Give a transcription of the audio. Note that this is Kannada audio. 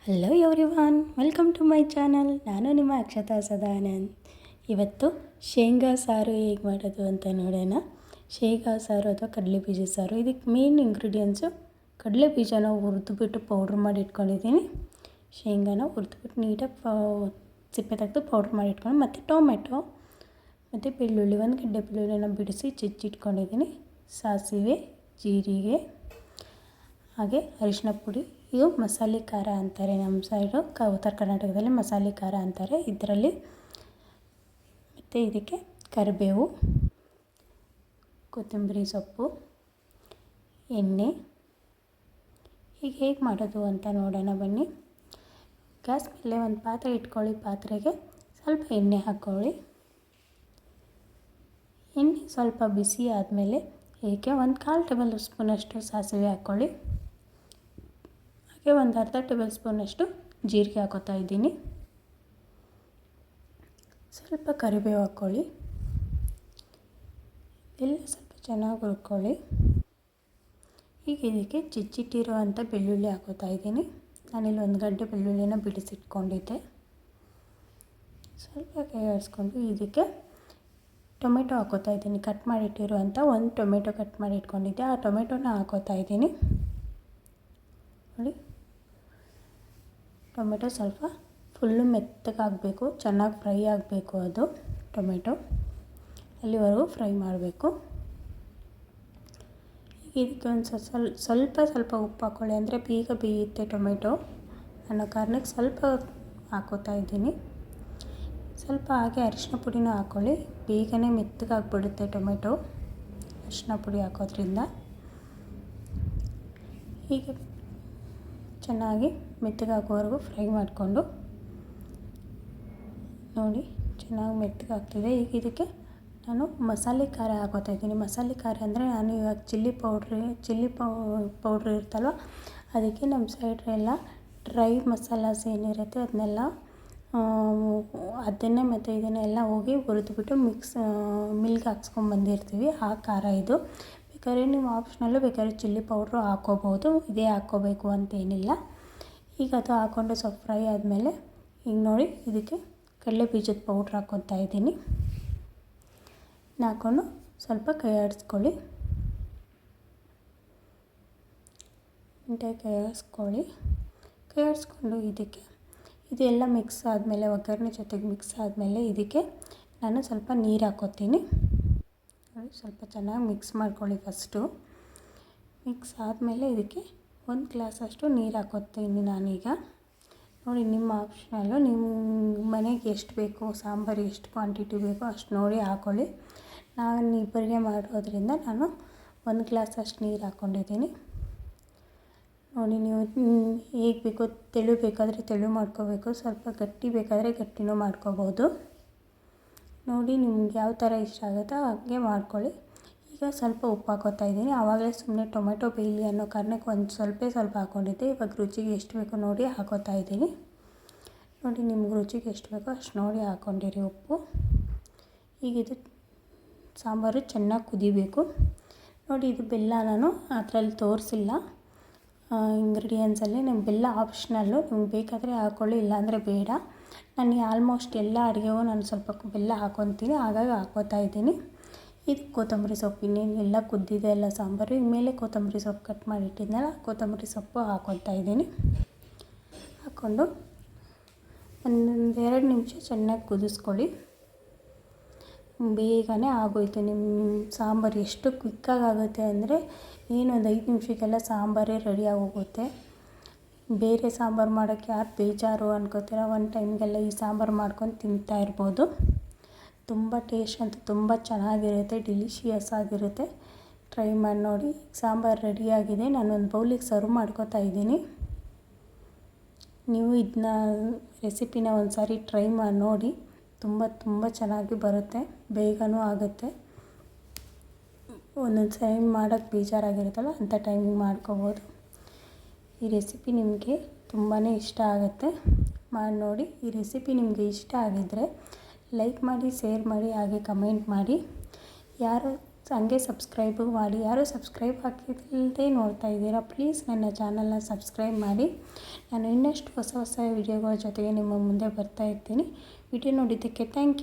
Hello everyone, welcome to my channel. ನಾನು ನಿಮ್ಮ ಅಕ್ಷತಾ ಸದಾನಂದ್. ಇವತ್ತು ಶೇಂಗಾ ಸಾರು ಹೇಗೆ ಮಾಡೋದು ಅಂತ ನೋಡೋಣ. ಶೇಂಗಾ ಸಾರು ಅಥವಾ ಕಡಲೆ ಬೀಜ ಸಾರು, ಇದಕ್ಕೆ ಮೇನ್ ಇಂಗ್ರೀಡಿಯೆಂಟ್ಸು ಕಡಲೆ ಬೀಜನ ಹುರಿದ್ಬಿಟ್ಟು ಪೌಡ್ರ್ ಮಾಡಿ ಇಟ್ಕೊಂಡಿದ್ದೀನಿ. ಶೇಂಗಾನ ಹುರಿದ್ಬಿಟ್ಟು ನೀಟಾಗಿ ಸಿಪ್ಪೆ ತೆಗೆದು ಪೌಡ್ರ್ ಮಾಡಿ ಇಟ್ಕೊಂಡು, ಮತ್ತು ಟೊಮೆಟೊ ಮತ್ತು ಬೆಳ್ಳುಳ್ಳಿ, ಒಂದು ಗಡ್ಡೆ ಬೆಳ್ಳುಳ್ಳಿನ ಬಿಡಿಸಿ ಜಜ್ಜಿಟ್ಕೊಂಡಿದ್ದೀನಿ. ಸಾಸಿವೆ, ಜೀರಿಗೆ, ಹಾಗೆ ಅರಿಶಿನ ಪುಡಿ. ಇದು ಮಸಾಲೆ ಖಾರ ಅಂತಾರೆ ನಮ್ಮ ಸೈಡು, ಉತ್ತರ ಕರ್ನಾಟಕದಲ್ಲಿ ಮಸಾಲೆ ಖಾರ ಅಂತಾರೆ ಇದರಲ್ಲಿ. ಮತ್ತು ಇದಕ್ಕೆ ಕರಿಬೇವು, ಕೊತ್ತಂಬರಿ ಸೊಪ್ಪು, ಎಣ್ಣೆ. ಈಗ ಹೇಗೆ ಮಾಡೋದು ಅಂತ ನೋಡೋಣ ಬನ್ನಿ. ಗ್ಯಾಸ್ ಮೇಲೆ ಒಂದು ಪಾತ್ರೆ ಇಟ್ಕೊಳ್ಳಿ. ಪಾತ್ರೆಗೆ ಸ್ವಲ್ಪ ಎಣ್ಣೆ ಹಾಕ್ಕೊಳ್ಳಿ. ಎಣ್ಣೆ ಸ್ವಲ್ಪ ಬಿಸಿ ಆದಮೇಲೆ ಇದಕ್ಕೆ 1/4 ಟೇಬಲ್ ಸ್ಪೂನಷ್ಟು ಸಾಸಿವೆ ಹಾಕ್ಕೊಳ್ಳಿ. ಹಾಗೆ ಒಂದು ಅರ್ಧ ಟೇಬಲ್ ಸ್ಪೂನಷ್ಟು ಜೀರಿಗೆ ಹಾಕೋತಾ ಇದ್ದೀನಿ. ಸ್ವಲ್ಪ ಕರಿಬೇವು ಹಾಕ್ಕೊಳ್ಳಿ. ಎಲ್ಲ ಸ್ವಲ್ಪ ಚೆನ್ನಾಗಿ ಹುರ್ಕೊಳ್ಳಿ. ಈಗ ಇದಕ್ಕೆ ಜಜ್ಜಿಟ್ಟಿರುವಂಥ ಬೆಳ್ಳುಳ್ಳಿ ಹಾಕೋತಾ ಇದ್ದೀನಿ. ನಾನಿಲ್ಲಿ ಒಂದು ಗಡ್ಡೆ ಬೆಳ್ಳುಳ್ಳಿನ ಬಿಡಿಸಿಟ್ಕೊಂಡಿದ್ದೆ. ಸ್ವಲ್ಪ ಕೈ ಆಡಿಸ್ಕೊಂಡು ಇದಕ್ಕೆ ಟೊಮೆಟೊ ಹಾಕೋತಾ ಇದ್ದೀನಿ. ಕಟ್ ಮಾಡಿಟ್ಟಿರುವಂಥ ಒಂದು ಟೊಮೆಟೊ ಕಟ್ ಮಾಡಿ ಇಟ್ಕೊಂಡಿದ್ದೆ, ಆ ಟೊಮೆಟೊನ ಹಾಕೋತಾ ಇದ್ದೀನಿ. ನೋಡಿ, ಟೊಮೆಟೊ ಸ್ವಲ್ಪ ಫುಲ್ಲು ಮೆತ್ತಗಾಗಬೇಕು, ಚೆನ್ನಾಗಿ ಫ್ರೈ ಆಗಬೇಕು. ಅದು ಟೊಮೆಟೊ ಅಲ್ಲಿವರೆಗೂ ಫ್ರೈ ಮಾಡಬೇಕು. ಇದಕ್ಕೆ ಒಂದು ಸ್ವಲ್ಪ ಉಪ್ಪು ಹಾಕ್ಕೊಳ್ಳಿ, ಅಂದರೆ ಬೇಗ ಬೇಯುತ್ತೆ ಟೊಮೆಟೊ ಅನ್ನೋ ಕಾರಣಕ್ಕೆ ಸ್ವಲ್ಪ ಹಾಕೋತಾ ಇದ್ದೀನಿ. ಸ್ವಲ್ಪ ಹಾಗೆ ಅರಿಶಿನ ಪುಡಿನೂ ಹಾಕ್ಕೊಳ್ಳಿ, ಬೇಗನೆ ಮೆತ್ತಗಾಗ್ಬಿಡುತ್ತೆ ಟೊಮೆಟೊ ಅರಿಶಿನ ಪುಡಿ ಹಾಕೋದ್ರಿಂದ. ಹೀಗೆ ಚೆನ್ನಾಗಿ ಮೆತ್ತಗಾಗೋವರೆಗೂ ಫ್ರೈ ಮಾಡಿಕೊಂಡು ನೋಡಿ, ಚೆನ್ನಾಗಿ ಮೆತ್ತಗಾಗ್ತಿದೆ. ಈಗ ಇದಕ್ಕೆ ನಾನು ಮಸಾಲೆ ಖಾರ ಹಾಕೋತಾ ಇದ್ದೀನಿ. ಮಸಾಲೆ ಖಾರ ಅಂದರೆ ನಾನು ಇವಾಗ ಚಿಲ್ಲಿ ಪೌಡ್ರ್ ಇರುತ್ತಲ್ವ, ಅದಕ್ಕೆ ನಮ್ಮ ಸೈಡ್ ಎಲ್ಲ ಡ್ರೈ ಮಸಾಲಾಸ್ ಏನಿರುತ್ತೆ ಅದನ್ನೇ ಮತ್ತು ಇದನ್ನೆಲ್ಲ ಹೋಗಿ ಹುರಿದ್ಬಿಟ್ಟು ಮಿಲ್ಗೆ ಹಾಕ್ಸ್ಕೊಂಬಂದಿರ್ತೀವಿ. ಆ ಖಾರ ಇದು. ಬೇಕಾದ್ರೆ ನೀವು ಆಪ್ಷನಲ್ಲು ಬೇಕಾದ್ರೆ ಚಿಲ್ಲಿ ಪೌಡ್ರು ಹಾಕ್ಕೋಬೋದು, ಇದೇ ಹಾಕ್ಕೋಬೇಕು ಅಂತೇನಿಲ್ಲ. ಈಗ ಅದು ಹಾಕ್ಕೊಂಡು ಸ್ವಲ್ಪ ಫ್ರೈ ಆದಮೇಲೆ ಈಗ ನೋಡಿ, ಇದಕ್ಕೆ ಕಡಲೆ ಬೀಜದ ಪೌಡ್ರ್ ಹಾಕ್ಕೊತಾ ಇದ್ದೀನಿ. ಹಾಕ್ಕೊಂಡು ಸ್ವಲ್ಪ ಕೈ ಆಡಿಸ್ಕೊಳ್ಳಿ. ಕೈ ಆಡಿಸ್ಕೊಂಡು ಇದೆಲ್ಲ ಮಿಕ್ಸ್ ಆದಮೇಲೆ, ಒಗ್ಗರಣೆ ಜೊತೆಗೆ ಮಿಕ್ಸ್ ಆದಮೇಲೆ ಇದಕ್ಕೆ ನಾನು ಸ್ವಲ್ಪ ನೀರು ಹಾಕ್ಕೋತೀನಿ. ಸ್ವಲ್ಪ ಚೆನ್ನಾಗಿ ಮಿಕ್ಸ್ ಮಾಡ್ಕೊಳ್ಳಿ. ಫಸ್ಟು ಮಿಕ್ಸ್ ಆದಮೇಲೆ ಇದಕ್ಕೆ 1 ಗ್ಲಾಸಷ್ಟು ನೀರು ಹಾಕ್ಕೋತೀನಿ ನಾನೀಗ. ನೋಡಿ, ನಿಮ್ಮ ಆಪ್ಷನಲ್ಲು, ನಿಮ್ಮ ಮನೆಗೆ ಎಷ್ಟು ಬೇಕೋ, ಸಾಂಬಾರು ಎಷ್ಟು ಕ್ವಾಂಟಿಟಿ ಬೇಕೋ ಅಷ್ಟು ನೋಡಿ ಹಾಕ್ಕೊಳ್ಳಿ. ನಾನು ಇಬ್ಬರಿಗೆ ಮಾಡೋದ್ರಿಂದ ನಾನು 1 ಗ್ಲಾಸಷ್ಟು ನೀರು ಹಾಕ್ಕೊಂಡಿದ್ದೀನಿ. ನೋಡಿ, ನೀವು ಹೇಗೆ ಬೇಕೋ, ತೆಳು ಬೇಕಾದರೆ ತೆಳು ಮಾಡ್ಕೋಬೇಕು, ಸ್ವಲ್ಪ ಗಟ್ಟಿ ಬೇಕಾದರೆ ಗಟ್ಟಿನೂ ಮಾಡ್ಕೋಬೋದು. ನೋಡಿ, ನಿಮ್ಗೆ ಯಾವ ಥರ ಇಷ್ಟ ಆಗುತ್ತೋ ಹಾಗೆ ಮಾಡ್ಕೊಳ್ಳಿ. ಈಗ ಸ್ವಲ್ಪ ಉಪ್ಪು ಹಾಕೋತಾ ಇದ್ದೀನಿ. ಆವಾಗಲೇ ಸುಮ್ಮನೆ ಟೊಮೆಟೊ ಬೇಯಲಿ ಅನ್ನೋ ಕಾರಣಕ್ಕೆ ಒಂದು ಸ್ವಲ್ಪ ಹಾಕ್ಕೊಂಡಿದ್ದೆ. ಇವಾಗ ರುಚಿಗೆ ಎಷ್ಟು ಬೇಕೋ ನೋಡಿ ಹಾಕೋತಾ ಇದ್ದೀನಿ. ನೋಡಿ, ನಿಮ್ಗೆ ರುಚಿಗೆ ಎಷ್ಟು ಬೇಕೋ ಅಷ್ಟು ನೋಡಿ ಹಾಕ್ಕೊಂಡಿರಿ ಉಪ್ಪು. ಈಗ ಇದು ಸಾಂಬಾರು ಚೆನ್ನಾಗಿ ಕುದಿಬೇಕು. ನೋಡಿ, ಇದು ಬೆಲ್ಲ ನಾನು ಅದರಲ್ಲಿ ತೋರಿಸಿಲ್ಲ ಇಂಗ್ರೀಡಿಯೆಂಟ್ಸಲ್ಲಿ. ನಿಮ್ಮ ಬೆಲ್ಲ ಆಪ್ಷನಲ್ಲು, ನಿಮ್ಗೆ ಬೇಕಾದರೆ ಹಾಕ್ಕೊಳ್ಳಿ, ಇಲ್ಲಾಂದರೆ ಬೇಡ. ನಾನು ಆಲ್ಮೋಸ್ಟ್ ಎಲ್ಲ ಅಡುಗೆಗೂ ನಾನು ಸ್ವಲ್ಪ ಬೆಲ್ಲ ಹಾಕ್ಕೊತೀನಿ, ಹಾಗಾಗಿ ಹಾಕ್ಕೋತಾ ಇದ್ದೀನಿ. ಇದು ಕೊತ್ತಂಬರಿ ಸೊಪ್ಪು, ಇನ್ನೇನೆಲ್ಲ ಕುದ್ದಿದೆ ಎಲ್ಲ ಸಾಂಬಾರು. ಇನ್ಮೇಲೆ ಕೊತ್ತಂಬರಿ ಸೊಪ್ಪು ಕಟ್ ಮಾಡಿಟ್ಟಿದ್ನಲ್ಲ, ಕೊತ್ತಂಬರಿ ಸೊಪ್ಪು ಹಾಕ್ಕೊತಾ ಇದ್ದೀನಿ. ಹಾಕ್ಕೊಂಡು 1-2 ನಿಮಿಷ ಚೆನ್ನಾಗಿ ಕುದಿಸ್ಕೊಳ್ಳಿ. ಬೇಗನೆ ಆಗೋಯ್ತು ನಿಮ್ಮ ಸಾಂಬಾರು. ಎಷ್ಟು ಕ್ವಿಕ್ಕಾಗಿ ಆಗುತ್ತೆ ಅಂದರೆ ಒಂದು 5 ನಿಮಿಷಕ್ಕೆಲ್ಲ ಸಾಂಬಾರೇ ರೆಡಿ ಆಗೋಗುತ್ತೆ. ಬೇರೆ ಸಾಂಬಾರು ಮಾಡೋಕ್ಕೆ ಯಾರು ಬೇಜಾರು ಅನ್ಕೋತೀರ, ಒಂದು ಟೈಮ್ಗೆಲ್ಲ ಈ ಸಾಂಬಾರು ಮಾಡ್ಕೊಂಡು ತಿಂತಾ ಇರ್ಬೋದು. ತುಂಬ ಟೇಸ್ಟ್ ಅಂತೂ ತುಂಬ ಚೆನ್ನಾಗಿರುತ್ತೆ, ಡಿಲಿಷಿಯಸ್ ಆಗಿರುತ್ತೆ. ಟ್ರೈ ಮಾಡಿ ನೋಡಿ. ಸಾಂಬಾರು ರೆಡಿಯಾಗಿದೆ. ನಾನೊಂದು ಬೌಲಿಗೆ ಸರ್ವ್ ಮಾಡ್ಕೋತಾ ಇದ್ದೀನಿ. ನೀವು ಇದನ್ನ ರೆಸಿಪಿನ ಒಂದು ಸಾರಿ ಟ್ರೈ ಮಾಡಿ ನೋಡಿ. ತುಂಬ ಚೆನ್ನಾಗಿ ಬರುತ್ತೆ, ಬೇಗನೂ ಆಗುತ್ತೆ. ಒಂದೊಂದು ಟೈಮ್ ಮಾಡೋಕ್ಕೆ ಬೇಜಾರಾಗಿರುತ್ತಲ್ಲ, ಅಂಥ ಟೈಮಿಗೆ ಮಾಡ್ಕೋಬೋದು. ಈ ರೆಸಿಪಿ ನಿಮಗೆ ತುಂಬಾ ಇಷ್ಟ ಆಗುತ್ತೆ, ಮಾಡಿ ನೋಡಿ. ಈ ರೆಸಿಪಿ ನಿಮಗೆ ಇಷ್ಟ ಆಗಿದ್ದರೆ ಲೈಕ್ ಮಾಡಿ, ಶೇರ್ ಮಾಡಿ, ಹಾಗೆ ಕಮೆಂಟ್ ಮಾಡಿ. ಯಾರು ಹಂಗೆ ಸಬ್ಸ್ಕ್ರೈಬು ಮಾಡಿ. ಯಾರು ಸಬ್ಸ್ಕ್ರೈಬ್ ಹಾಕಿಲ್ಲದೆ ನೋಡ್ತಾ ಇದ್ದೀರಾ, ಪ್ಲೀಸ್ ನನ್ನ ಚಾನಲ್ನ ಸಬ್ಸ್ಕ್ರೈಬ್ ಮಾಡಿ. ನಾನು ಇನ್ನಷ್ಟು ಹೊಸ ಹೊಸ ವಿಡಿಯೋಗಳ ಜೊತೆಗೆ ನಿಮ್ಮ ಮುಂದೆ ಬರ್ತಾ ಇರ್ತೀನಿ. ವಿಡಿಯೋ ನೋಡಿದ್ದಕ್ಕೆ ಥ್ಯಾಂಕ್ ಯು.